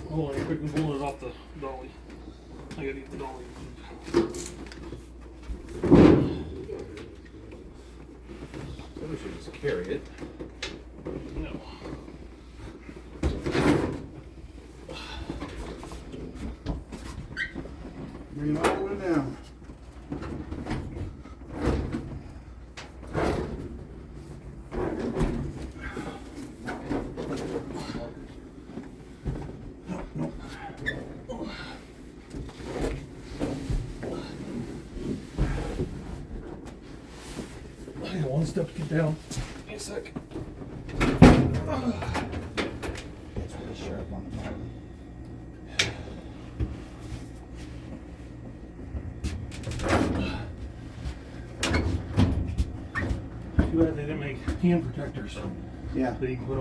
Hold on, quick, I'm pulling it off the dolly. I gotta get the dolly. So we should just carry it. No. Bring it all the way down. Nope. I got one step to get down. Give me a sec. It's really sharp on the bottom. Too bad they didn't make hand protectors Yeah. that you can put